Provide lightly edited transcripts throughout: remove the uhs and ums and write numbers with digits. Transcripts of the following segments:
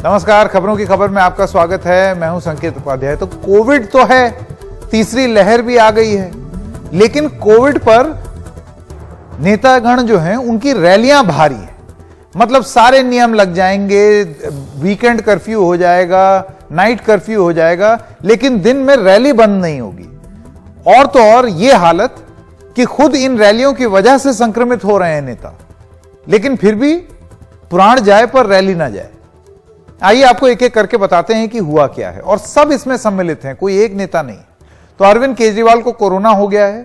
नमस्कार, खबरों की खबर में आपका स्वागत है। मैं हूं संकेत उपाध्याय। तो कोविड तो है, तीसरी लहर भी आ गई है, लेकिन कोविड पर नेतागण जो हैं उनकी रैलियां भारी हैं। मतलब सारे नियम लग जाएंगे, वीकेंड कर्फ्यू हो जाएगा, नाइट कर्फ्यू हो जाएगा, लेकिन दिन में रैली बंद नहीं होगी। और तो और ये हालत कि खुद इन रैलियों की वजह से संक्रमित हो रहे हैं नेता, लेकिन फिर भी प्राण जाए पर रैली ना जाए। आइए आपको एक एक करके बताते हैं कि हुआ क्या है, और सब इसमें सम्मिलित हैं, कोई एक नेता नहीं। तो अरविंद केजरीवाल को कोरोना हो गया है,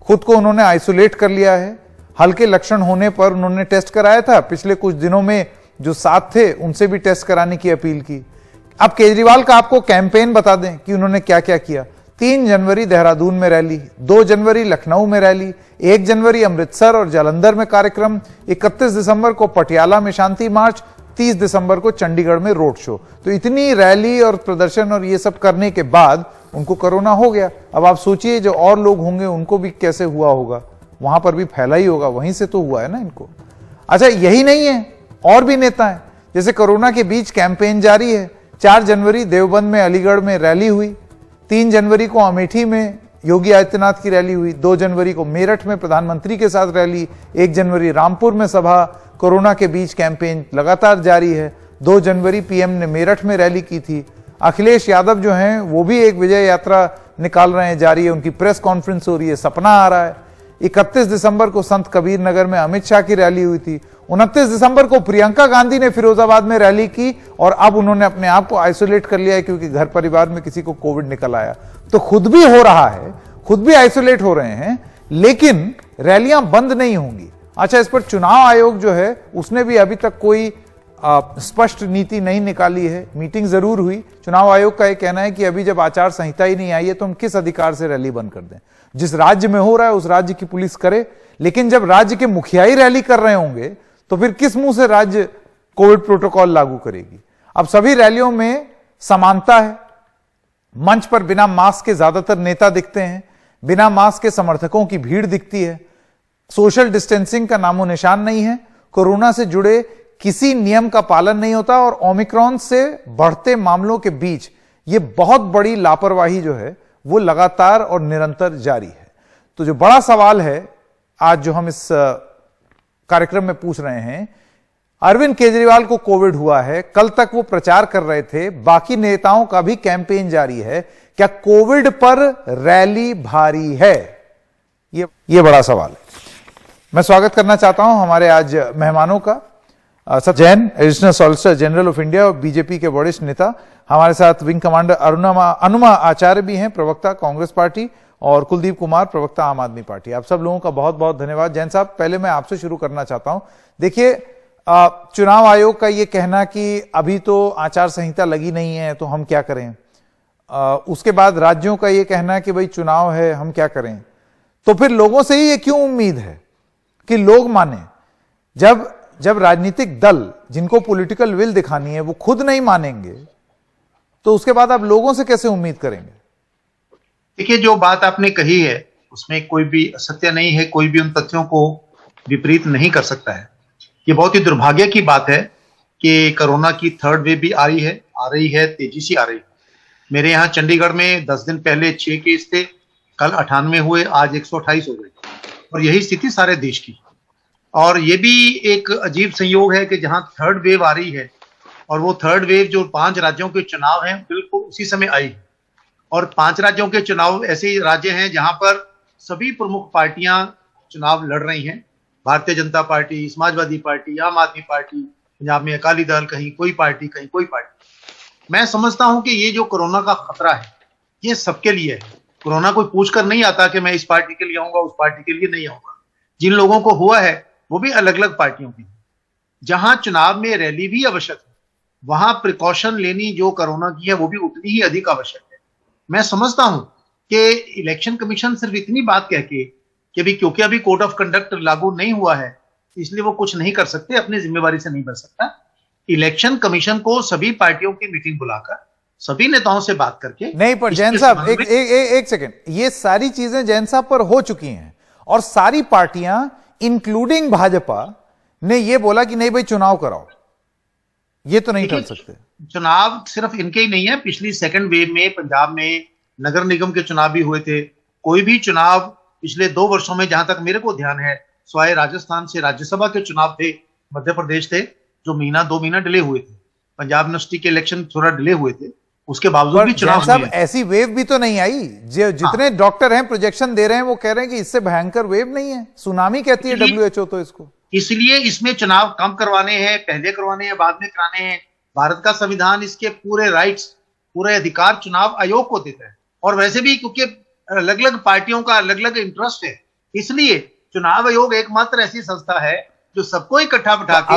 खुद को उन्होंने आइसोलेट कर लिया है। हल्के लक्षण होने पर उन्होंने टेस्ट कराया था। पिछले कुछ दिनों में जो साथ थे उनसे भी टेस्ट कराने की अपील की। अब केजरीवाल का आपको कैंपेन बता दें कि उन्होंने क्या क्या किया। 3 जनवरी देहरादून में रैली, 2 जनवरी लखनऊ में रैली, 1 जनवरी अमृतसर और जालंधर में कार्यक्रम, 31 दिसंबर को पटियाला में शांति मार्च, 30 दिसंबर को चंडीगढ़ में रोड शो। तो इतनी रैली और प्रदर्शन और ये सब करने के बाद उनको कोरोना हो गया। अब आप सोचिए जो और लोग होंगे उनको भी कैसे हुआ होगा, वहां पर भी फैला ही होगा, वहीं से तो हुआ है ना इनको। अच्छा, यही नहीं है, और भी नेता हैं। जैसे कोरोना के बीच कैंपेन जारी है। 4 जनवरी देवबंद में, अलीगढ़ में रैली हुई, 3 जनवरी को अमेठी में योगी आदित्यनाथ की रैली हुई, 2 जनवरी को मेरठ में प्रधानमंत्री के साथ रैली, 1 जनवरी रामपुर में सभा। कोरोना के बीच कैंपेन लगातार जारी है। 2 जनवरी पीएम ने मेरठ में रैली की थी। अखिलेश यादव जो हैं वो भी एक विजय यात्रा निकाल रहे हैं, जारी है, उनकी प्रेस कॉन्फ्रेंस हो रही है, सपना आ रहा है। 31 दिसंबर को संत कबीर नगर में अमित शाह की रैली हुई थी। 29 दिसंबर को प्रियंका गांधी ने फिरोजाबाद में रैली की, और अब उन्होंने अपने आप को आइसोलेट कर लिया है क्योंकि घर परिवार में किसी को कोविड निकल आया। तो खुद भी हो रहा है, खुद भी आइसोलेट हो रहे हैं, लेकिन रैलियां बंद नहीं होंगी। अच्छा, इस पर चुनाव आयोग जो है उसने भी अभी तक कोई स्पष्ट नीति नहीं निकाली है। मीटिंग जरूर हुई। चुनाव आयोग का यह कहना है कि अभी जब आचार संहिता ही नहीं आई है तो हम किस अधिकार से रैली बंद कर दें। जिस राज्य में हो रहा है उस राज्य की पुलिस करे, लेकिन जब राज्य के मुखिया ही रैली कर रहे होंगे तो फिर किस मुंह से राज्य कोविड प्रोटोकॉल लागू करेगी। अब सभी रैलियों में समानता है। मंच पर बिना मास्क के ज्यादातर नेता दिखते हैं, बिना मास्क के समर्थकों की भीड़ दिखती है। सोशल डिस्टेंसिंग का नामो निशान नहीं है। कोरोना से जुड़े किसी नियम का पालन नहीं होता, और ओमिक्रॉन से बढ़ते मामलों के बीच यह बहुत बड़ी लापरवाही जो है वो लगातार और निरंतर जारी है। तो जो बड़ा सवाल है आज जो हम इस कार्यक्रम में पूछ रहे हैं, अरविंद केजरीवाल को कोविड हुआ है, कल तक वो प्रचार कर रहे थे, बाकी नेताओं का भी कैंपेन जारी है, क्या कोविड पर रैली भारी है? ये बड़ा सवाल है। मैं स्वागत करना चाहता हूं हमारे आज मेहमानों का। Sir Jain, additional solicitor general of India और बीजेपी के वरिष्ठ नेता। हमारे साथ विंग कमांडर अनुमा आचार्य भी हैं, प्रवक्ता कांग्रेस पार्टी, और कुलदीप कुमार, प्रवक्ता आम आदमी पार्टी। आप सब लोगों का बहुत बहुत धन्यवाद। जैन साहब, पहले मैं आपसे शुरू करना चाहता हूं। देखिए, चुनाव आयोग का यह कहना कि अभी तो आचार संहिता लगी नहीं है तो हम क्या करें, उसके बाद राज्यों का यह कहना है कि भाई चुनाव है, हम क्या करें। तो फिर लोगों से ही ये क्यों उम्मीद है कि लोग माने? जब राजनीतिक दल जिनको पॉलिटिकल विल दिखानी है वो खुद नहीं मानेंगे, तो उसके बाद आप लोगों से कैसे उम्मीद करेंगे? देखिए, जो बात आपने कही है उसमें कोई भी असत्य नहीं है, कोई भी उन तथ्यों को विपरीत नहीं कर सकता है। ये बहुत ही दुर्भाग्य की बात है कि कोरोना की 3rd वेव भी आ रही है, तेजी से आ रही है। मेरे यहाँ चंडीगढ़ में 10 दिन पहले 6 केस थे, कल 98 हुए, आज 128 हो गए, और यही स्थिति सारे देश की। और ये भी एक अजीब संयोग है कि जहां 3rd वेव आ रही है, और वो 3rd वेव जो 5 राज्यों के चुनाव हैं बिल्कुल उसी समय आई है। और 5 राज्यों के चुनाव ऐसे राज्य हैं जहां पर सभी प्रमुख पार्टियां चुनाव लड़ रही हैं। भारतीय जनता पार्टी, समाजवादी पार्टी, आम आदमी पार्टी, पंजाब में अकाली दल, कहीं कोई पार्टी, कहीं कोई पार्टी। मैं समझता हूं कि ये जो कोरोना का खतरा है ये सबके लिए है। कोरोना कोई पूछकर नहीं आता कि मैं इस पार्टी के लिए आऊंगा, उस पार्टी के लिए नहीं आऊंगा। जिन लोगों को हुआ है वो भी अलग अलग पार्टियों की। जहां चुनाव में रैली भी आवश्यक है, वहां प्रिकॉशन लेनी जो कोरोना की है वो भी उतनी ही अधिक आवश्यक है। मैं समझता हूं कि इलेक्शन कमीशन सिर्फ इतनी बात कह के कि अभी क्योंकि अभी कोड ऑफ कंडक्ट लागू नहीं हुआ है इसलिए वो कुछ नहीं कर सकते, अपनी जिम्मेवारी से नहीं बच सकता। इलेक्शन कमीशन को सभी पार्टियों की मीटिंग बुलाकर सभी नेताओं से बात करके नहीं, पर जैन साहब एक सेकंड, ये सारी चीजें जैन साहब पर हो चुकी हैं, और सारी पार्टियां इंक्लूडिंग भाजपा ने ये बोला कि नहीं भाई चुनाव कराओ। ये तो नहीं कर सकते। चुनाव सिर्फ इनके ही नहीं है, पिछली सेकंड वेव में पंजाब में नगर निगम के चुनाव भी हुए थे। कोई भी चुनाव पिछले 2 वर्षों में जहां तक मेरे को ध्यान है, स्वाय राजस्थान से राज्यसभा के चुनाव थे, मध्य प्रदेश थे, जो महीना 2 महीना डिले हुए थे। पंजाब यूनिवर्सिटी के इलेक्शन थोड़ा डिले हुए थे, उसके बावजूद भी चुनाव साहब ऐसी वेव भी तो नहीं आई। जितने डॉक्टर हैं प्रोजेक्शन दे रहे हैं वो कह रहे हैं कि इससे भयंकर वेव नहीं है, सुनामी कहती है WHO तो इसको। इसलिए इसमें चुनाव कम करवाने हैं, पहले करवाने हैं, बाद में कराने हैं। भारत का संविधान इसके पूरे राइट्स, पूरे अधिकार चुनाव आयोग को देता है। और वैसे भी क्योंकि अलग अलग पार्टियों का अलग अलग इंटरेस्ट है, इसलिए चुनाव आयोग एकमात्र ऐसी संस्था है जो सबको इकट्ठा बिठा के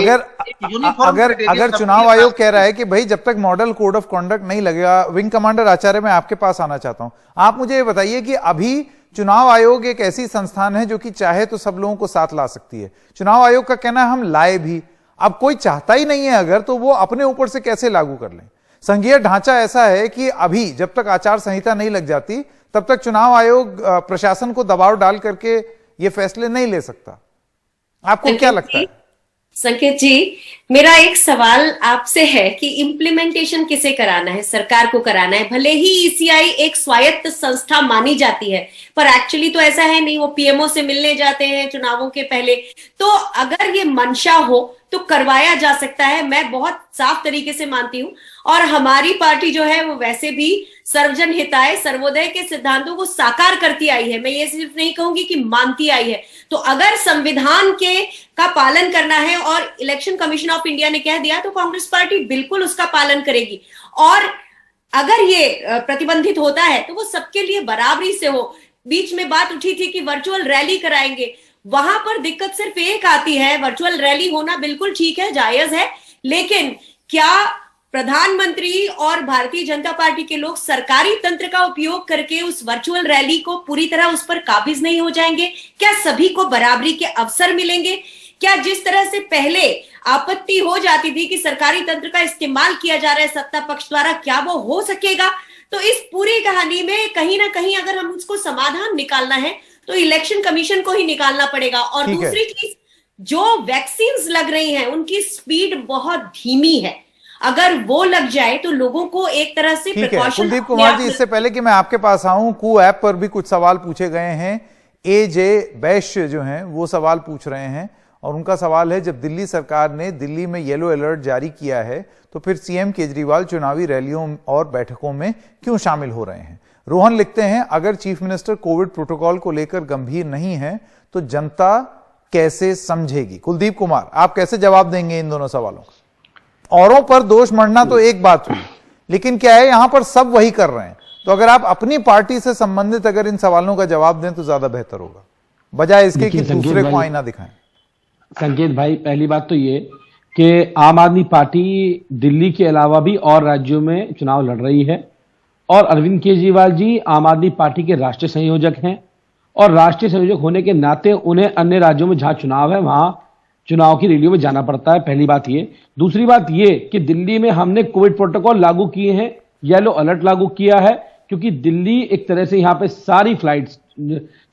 अगर चुनाव आयोग कह रहा है कि भाई जब तक मॉडल कोड ऑफ कॉन्डक्ट नहीं लगेगा, विंग कमांडर आचार्य मैं आपके पास आना चाहता हूं। आप मुझे ये बताइए कि अभी चुनाव आयोग एक ऐसी संस्थान है जो कि चाहे तो सब लोगों को साथ ला सकती है। चुनाव आयोग का कहना है हम लाए भी, अब कोई चाहता ही नहीं है अगर, तो वो अपने ऊपर से कैसे लागू कर लें। संघीय ढांचा ऐसा है कि अभी जब तक आचार संहिता नहीं लग जाती तब तक चुनाव आयोग प्रशासन को दबाव डाल करके ये फैसले नहीं ले सकता। आपको क्या लगता है? संकेत जी, मेरा एक सवाल आपसे है कि इम्प्लीमेंटेशन किसे कराना है? सरकार को कराना है। भले ही ईसीआई एक स्वायत्त संस्था मानी जाती है, पर एक्चुअली तो ऐसा है नहीं। वो पीएमओ से मिलने जाते हैं चुनावों के पहले। तो अगर ये मंशा हो तो करवाया जा सकता है, मैं बहुत साफ तरीके से मानती हूं। और हमारी पार्टी जो है वो वैसे भी सर्वजन हिताय सर्वोदय के सिद्धांतों को साकार करती आई है। मैं ये सिर्फ नहीं कहूंगी कि मानती आई है। तो अगर संविधान के का पालन करना है और इलेक्शन कमीशन ऑफ इंडिया ने कह दिया, तो कांग्रेस पार्टी बिल्कुल उसका पालन करेगी। और अगर ये प्रतिबंधित होता है तो वो सबके लिए बराबरी से हो। बीच में बात उठी थी कि वर्चुअल रैली कराएंगे, वहां पर दिक्कत सिर्फ एक आती है। वर्चुअल रैली होना बिल्कुल ठीक है, जायज है, लेकिन क्या प्रधानमंत्री और भारतीय जनता पार्टी के लोग सरकारी तंत्र का उपयोग करके उस वर्चुअल रैली को पूरी तरह उस पर काबिज नहीं हो जाएंगे? क्या सभी को बराबरी के अवसर मिलेंगे? क्या जिस तरह से पहले आपत्ति हो जाती थी कि सरकारी तंत्र का इस्तेमाल किया जा रहा है सत्ता पक्ष द्वारा, क्या वो हो सकेगा? तो इस पूरी कहानी में कहीं ना कहीं अगर हम उसको समाधान निकालना है तो इलेक्शन कमीशन को ही निकालना पड़ेगा। और दूसरी चीज, जो वैक्सीन लग रही हैं उनकी स्पीड बहुत धीमी है। अगर वो लग जाए तो लोगों को एक तरह से प्रिकॉशन। कुलदीप कुमार जी, इससे पहले कि मैं आपके पास आऊं, कू ऐप पर भी कुछ सवाल पूछे गए हैं। AJ बैश्य जो हैं वो सवाल पूछ रहे हैं और उनका सवाल है, जब दिल्ली सरकार ने दिल्ली में येलो अलर्ट जारी किया है तो फिर CM केजरीवाल चुनावी रैलियों और बैठकों में क्यों शामिल हो रहे हैं? रोहन लिखते हैं, अगर चीफ मिनिस्टर कोविड प्रोटोकॉल को लेकर गंभीर नहीं है तो जनता कैसे समझेगी? कुलदीप कुमार, आप कैसे जवाब देंगे इन दोनों सवालों का? औरों पर दोष मढ़ना तो एक बात हुई, लेकिन क्या है यहां पर सब वही कर रहे हैं। तो अगर आप अपनी पार्टी से संबंधित अगर इन सवालों का जवाब दें तो ज्यादा बेहतर होगा, बजाय इसके कि दूसरे को आईना दिखाएं। संकेत भाई, पहली बात तो ये कि आम आदमी पार्टी दिल्ली के अलावा भी और राज्यों में चुनाव लड़ रही है और अरविंद केजरीवाल जी आम आदमी पार्टी के राष्ट्रीय संयोजक हैं और राष्ट्रीय संयोजक होने के नाते उन्हें अन्य राज्यों में जहां चुनाव है वहां चुनाव की रैलियों में जाना पड़ता है। पहली बात ये। दूसरी बात ये कि दिल्ली में हमने कोविड प्रोटोकॉल लागू किए हैं, येलो अलर्ट लागू किया है, क्योंकि दिल्ली एक तरह से यहाँ पे सारी फ्लाइट्स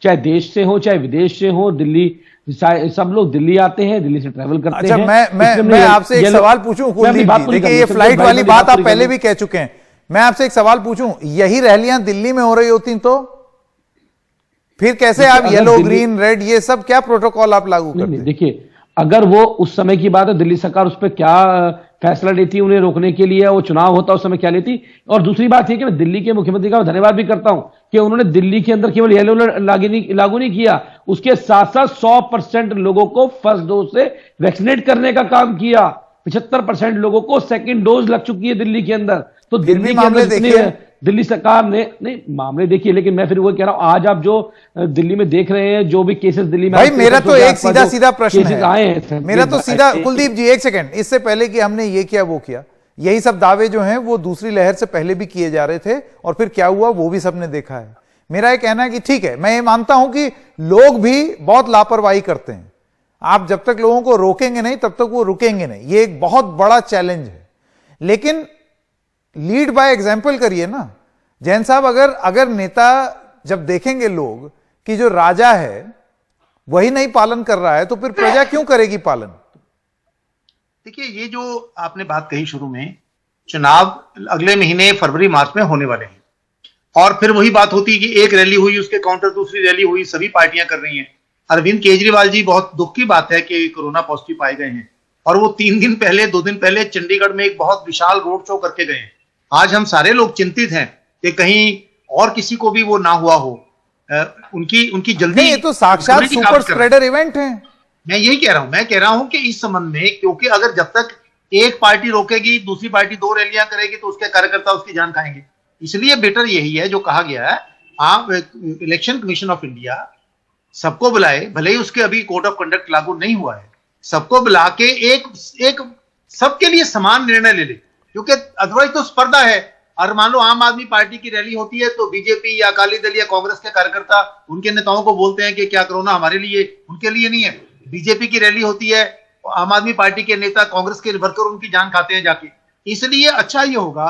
चाहे देश से हो चाहे विदेश से हो, दिल्ली सब लोग दिल्ली आते हैं, दिल्ली से ट्रैवल करते हैं। मैं आपसे एक सवाल पूछूं कुलदीप जी, देखिए ये फ्लाइट वाली बात आप पहले भी कह चुके हैं। मैं आपसे एक सवाल पूछूं, यही रैलियां दिल्ली में हो रही होती तो फिर कैसे आप येलो ग्रीन रेड ये सब क्या प्रोटोकॉल आप लागू करते? देखिए, अगर वो उस समय की बात है, दिल्ली सरकार उस पर क्या फैसला लेती उन्हें रोकने के लिए, वो चुनाव होता उस समय क्या लेती। और दूसरी बात यह कि मैं दिल्ली के मुख्यमंत्री का धन्यवाद भी करता हूं कि उन्होंने दिल्ली के अंदर केवल येलो लागू नहीं किया, उसके साथ साथ 100% लोगों को फर्स्ट डोज से वैक्सीनेट करने का काम किया। 75% लोगों को सेकेंड डोज लग चुकी है दिल्ली के अंदर। तो दिल्ली के अंदर दिल्ली सरकार ने नहीं मामले देखिए, लेकिन मैं फिर वो कह रहा हूं, आज आप जो दिल्ली में देख रहे हैं, जो भी केसेस दिल्ली में, भाई मेरा तो एक सीधा प्रश्न है, आए हैं मेरा तो सीधा, कुलदीप जी एक सेकंड, इससे पहले कि हमने ये किया वो किया, यही सब दावे जो हैं वो दूसरी लहर से पहले भी किए जा रहे थे और फिर क्या हुआ वो भी सबने देखा है। मेरा ये कहना है कि ठीक है, मैं ये मानता हूं कि लोग भी बहुत लापरवाही करते हैं, आप जब तक लोगों को रोकेंगे नहीं तब तक वो रुकेंगे नहीं, ये एक बहुत बड़ा चैलेंज है। लेकिन लीड बाय एग्जाम्पल करिए ना जैन साहब। अगर नेता जब देखेंगे लोग कि जो राजा है वही नहीं पालन कर रहा है तो फिर प्रजा क्यों करेगी पालन? देखिए, ये जो आपने बात कही शुरू में चुनाव अगले महीने फरवरी मार्च में होने वाले हैं। और फिर वही बात होती है कि एक रैली हुई, उसके काउंटर दूसरी रैली हुई, सभी पार्टियां कर रही हैं। अरविंद केजरीवाल जी, बहुत दुख की बात है कि कोरोना पॉजिटिव पाए गए हैं और वो 2 दिन पहले चंडीगढ़ में एक बहुत विशाल रोड शो करके गए हैं। आज हम सारे लोग चिंतित हैं कि कहीं और किसी को भी वो ना हुआ हो। उनकी जल्दी, ये तो साक्षात सुपर स्प्रेडर इवेंट है। मैं यही कह रहा हूं, मैं कह रहा हूं कि इस संबंध में, क्योंकि अगर जब तक एक पार्टी रोकेगी, दूसरी पार्टी 2 रैलियां करेगी, तो उसके कार्यकर्ता उसकी जान खाएंगे। इसलिए बेटर यही है जो कहा गया है, आप इलेक्शन कमीशन ऑफ इंडिया सबको बुलाए, भले ही उसके अभी कोड ऑफ कंडक्ट लागू नहीं हुआ है, सबको बुला के एक सबके लिए समान निर्णय ले ले, क्योंकि अदरवाइज तो स्पर्धा है। और मान लो आम आदमी पार्टी की रैली होती है तो बीजेपी या अकाली दल या कांग्रेस के कार्यकर्ता उनके नेताओं को बोलते हैं कि क्या कोरोना हमारे लिए, उनके लिए नहीं है। बीजेपी की रैली होती है, आम आदमी पार्टी के नेता, कांग्रेस के वर्कर उनकी जान खाते हैं जाके। इसलिए अच्छा ये होगा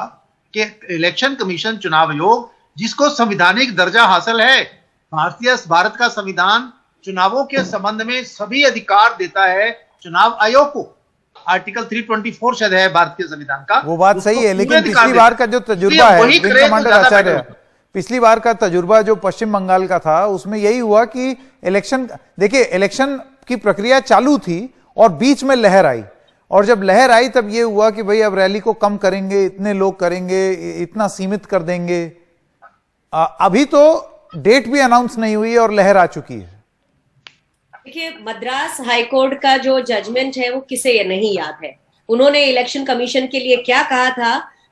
कि इलेक्शन कमीशन, चुनाव आयोग, जिसको संवैधानिक दर्जा हासिल है, भारत का संविधान चुनावों के संबंध में सभी अधिकार देता है चुनाव आयोग को। आर्टिकल 324 शायद है भारत के संविधान का। वो बात सही है, लेकिन पिछली बार का जो तजुर्बा है, विंग कमांडर आचार्य, पिछली बार का तजुर्बा जो पश्चिम बंगाल का था, उसमें यही हुआ कि इलेक्शन, देखिए इलेक्शन की प्रक्रिया चालू थी और बीच में लहर आई, और जब लहर आई तब ये हुआ कि भाई अब रैली को कम करेंगे, इतने लोग करेंगे, इतना सीमित कर देंगे। अभी तो डेट भी अनाउंस नहीं हुई और लहर आ चुकी है। देखिए, मद्रास हाईकोर्ट का जो जजमेंट है वो किसे नहीं याद है। उन्होंने इलेक्शन कमीशन के लिए क्या कहा था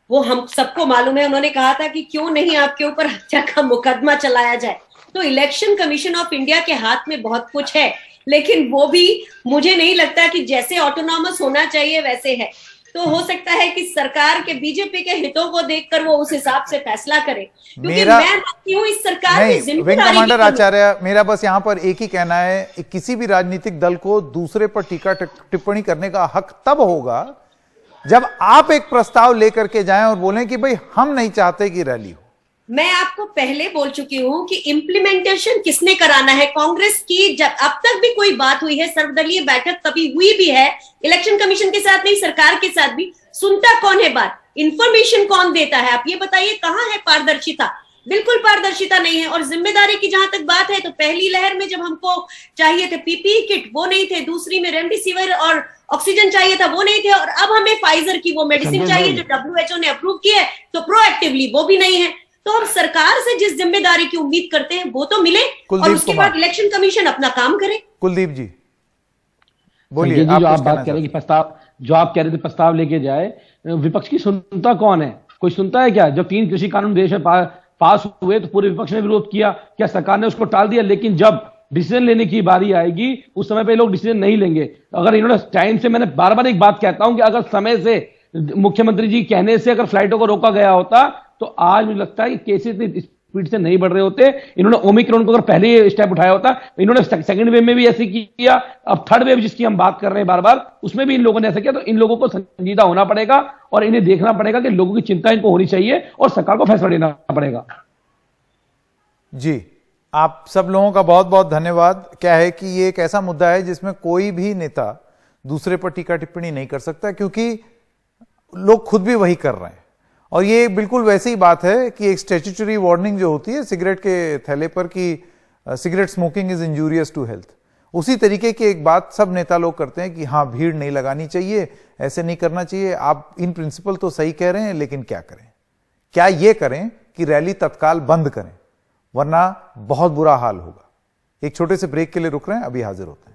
वो हम सबको मालूम है। उन्होंने कहा था कि क्यों नहीं आपके ऊपर हत्या का मुकदमा चलाया जाए। तो इलेक्शन कमीशन ऑफ इंडिया के हाथ में बहुत कुछ है, लेकिन वो भी मुझे नहीं लगता कि जैसे ऑटोनॉमस होना चाहिए वैसे है। तो हो सकता है कि सरकार के, बीजेपी के हितों को देखकर वो उस हिसाब से फैसला करे, क्योंकि मैं मानती हूँ इस सरकार की जिम्मेदारी। विंग कमांडर आचार्य, मेरा बस यहाँ पर एक ही कहना है, किसी भी राजनीतिक दल को दूसरे पर टीका टिप्पणी करने का हक तब होगा जब आप एक प्रस्ताव लेकर के जाएं और बोलें कि भाई हम नहीं चाहते कि रैली हो। मैं आपको पहले बोल चुकी हूं कि इम्प्लीमेंटेशन किसने कराना है। कांग्रेस की जब अब तक भी कोई बात हुई है, सर्वदलीय बैठक कभी हुई भी है, इलेक्शन कमीशन के साथ नहीं, सरकार के साथ भी, सुनता कौन है बात? इंफॉर्मेशन कौन देता है? आप ये बताइए, कहां है पारदर्शिता? बिल्कुल पारदर्शिता नहीं है। और जिम्मेदारी की जहां तक बात है, तो पहली लहर में जब हमको चाहिए थे पीपीई किट, वो नहीं थे, दूसरी में रेमडेसिविर और ऑक्सीजन चाहिए था, वो नहीं थे, और अब हमें फाइजर की वो मेडिसिन चाहिए जो WHO ने अप्रूव की है, तो प्रोएक्टिवली वो भी नहीं है। तो हम सरकार से जिस जिम्मेदारी की उम्मीद करते हैं वो तो मिले, और उसके बाद इलेक्शन कमीशन अपना काम करे। कुलदीप जी बोलिए। जो आप बात करें कि प्रस्ताव, जो आप कह रहे थे प्रस्ताव लेके जाए, विपक्ष की सुनता कौन है? कोई सुनता है क्या? जब 3 कृषि कानून देश में पास हुए तो पूरे विपक्ष ने विरोध किया, क्या सरकार ने उसको टाल दिया? लेकिन जब डिसीजन लेने की बारी आएगी उस समय पे लोग डिसीजन नहीं लेंगे। अगर इन्होंने टाइम से, मैंने बार बार एक बात कहता हूं कि अगर समय से, मुख्यमंत्री जी कहने से अगर फ्लाइटों को रोका गया होता तो आज मुझे लगता है कि केसेस इतनी स्पीड से नहीं बढ़ रहे होते। इन्होंने ओमिक्रॉन को अगर पहले ही स्टेप उठाया होता, इन्होंने सेकंड वेव में भी ऐसे किया, अब थर्ड वेव जिसकी हम बात कर रहे हैं बार बार, उसमें भी इन लोगों ने ऐसा किया। तो इन लोगों को संजीदा होना पड़ेगा और इन्हें देखना पड़ेगा कि लोगों की चिंता इनको होनी चाहिए और सरकार को फैसला लेना पड़ेगा। जी, आप सब लोगों का बहुत बहुत धन्यवाद। क्या है कि ये एक ऐसा मुद्दा है जिसमें कोई भी नेता दूसरे पर टीका टिप्पणी नहीं कर सकता, क्योंकि लोग खुद भी वही कर रहे हैं। और ये बिल्कुल वैसी ही बात है कि एक स्टैट्यूटरी वार्निंग जो होती है सिगरेट के थैले पर कि cigarette smoking is injurious to health, उसी तरीके की एक बात सब नेता लोग करते हैं कि हाँ, भीड़ नहीं लगानी चाहिए, ऐसे नहीं करना चाहिए। आप इन प्रिंसिपल तो सही कह रहे हैं, लेकिन क्या करें? क्या ये करें कि रैली तत्काल बंद करें, वरना बहुत बुरा हाल होगा। एक छोटे से ब्रेक के लिए रुक रहे हैं, अभी हाजिर होते हैं।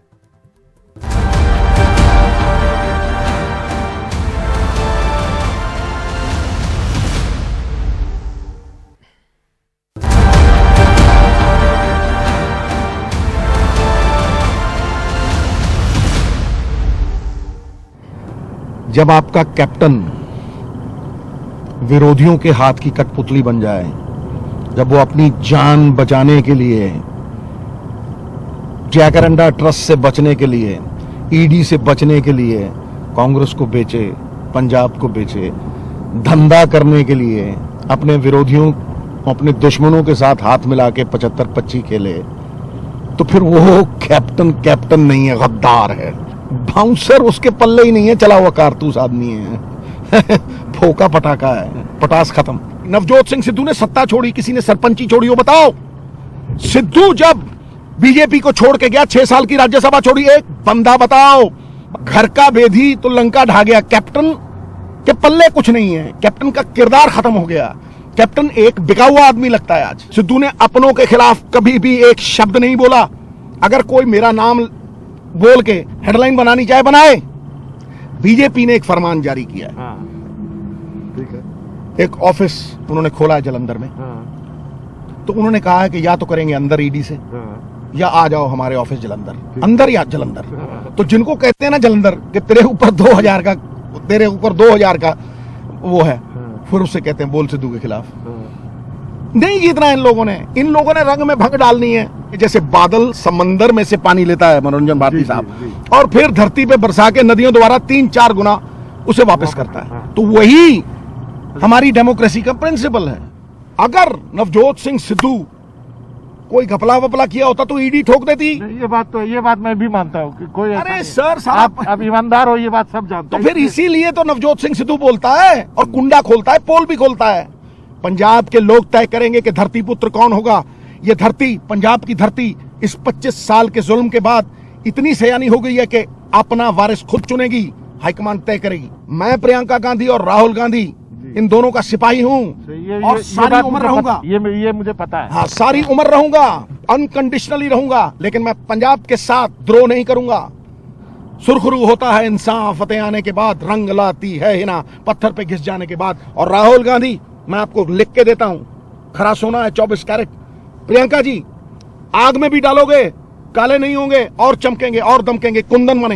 जब आपका कैप्टन विरोधियों के हाथ की कठपुतली बन जाए, जब वो अपनी जान बचाने के लिए, जैकरंडा ट्रस्ट से बचने के लिए, ईडी से बचने के लिए कांग्रेस को बेचे, पंजाब को बेचे, धंधा करने के लिए अपने विरोधियों, अपने दुश्मनों के साथ हाथ मिला के 75-25 खेले, तो फिर वो कैप्टन नहीं है, गद्दार है, बाउंसर उसके पल्ले ही नहीं है, चला हुआ कारतूस आदमी है। फोका पटाखा है, पटास खत्म। नवजोत सिंह सिद्धू ने सत्ता छोड़ी, किसी ने सरपंची छोड़ी हो बताओ? सिद्धू जब बीजेपी को छोड़ के गया 6 साल की राज्यसभा छोड़ी, एक बंदा बताओ? घर का बेधी तो लंका ढा गया। कैप्टन के पल्ले कुछ नहीं है, कैप्टन का किरदार खत्म हो गया। कैप्टन एक बिका हुआ आदमी लगता है आज। सिद्धू ने अपनों के खिलाफ कभी भी एक शब्द नहीं बोला। अगर कोई मेरा नाम बोल के हेडलाइन बनानी चाहे बनाए। बीजेपी ने एक फरमान जारी किया है, ठीक है, एक ऑफिस उन्होंने खोला है जलंधर में। तो उन्होंने कहा है कि या तो करेंगे अंदर ईडी से, या आ जाओ हमारे ऑफिस जलंधर, अंदर या जलंधर। तो जिनको कहते हैं ना जलंधर कि तेरे ऊपर 2000 का वो है, फिर उससे कहते हैं बोल सिद्धू के खिलाफ। नहीं जीतना इन लोगों ने रंग में भंग डालनी है। जैसे बादल समंदर में से पानी लेता है मनोरंजन भारती साहब, और फिर धरती पे बरसा के नदियों द्वारा 3-4 गुना उसे वापस करता है। तो वही हमारी डेमोक्रेसी का प्रिंसिपल है। अगर नवजोत सिंह सिद्धू कोई घपला वपला किया होता तो ईडी ठोक देती। ये बात मैं भी मानता हूँ कि कोई अरे सर साहब, आप ईमानदार हो, ये बात सब जानते तो फिर इसीलिए तो नवजोत सिंह सिद्धू बोलता है और कुंडा खोलता है, पोल भी खोलता है। पंजाब के लोग तय करेंगे कि धरती पुत्र कौन होगा। ये धरती, पंजाब की धरती, इस 25 साल के जुल्म के बाद इतनी सयानी हो गई है कि अपना वारिस खुद चुनेगी, हाईकमान तय करेगी। मैं प्रियंका गांधी और राहुल गांधी इन दोनों का सिपाही हूं और सारी उम्र रहूंगा। ये मुझे पता है। हाँ, सारी उम्र रहूंगा, अनकंडीशनली रहूंगा, लेकिन मैं पंजाब के साथ द्रोह नहीं करूंगा। सुरखरू होता है इंसान फतेह आने के बाद, रंग लाती है हिना पत्थर पे घिस जाने के बाद। और राहुल गांधी, मैं आपको लिख के देता हूं, खरा सोना है 24 कैरेट। प्रियंका जी, आग में भी डालोगे काले नहीं होंगे और चमकेंगे और दमकेंगे, कुंदन बनेंगे।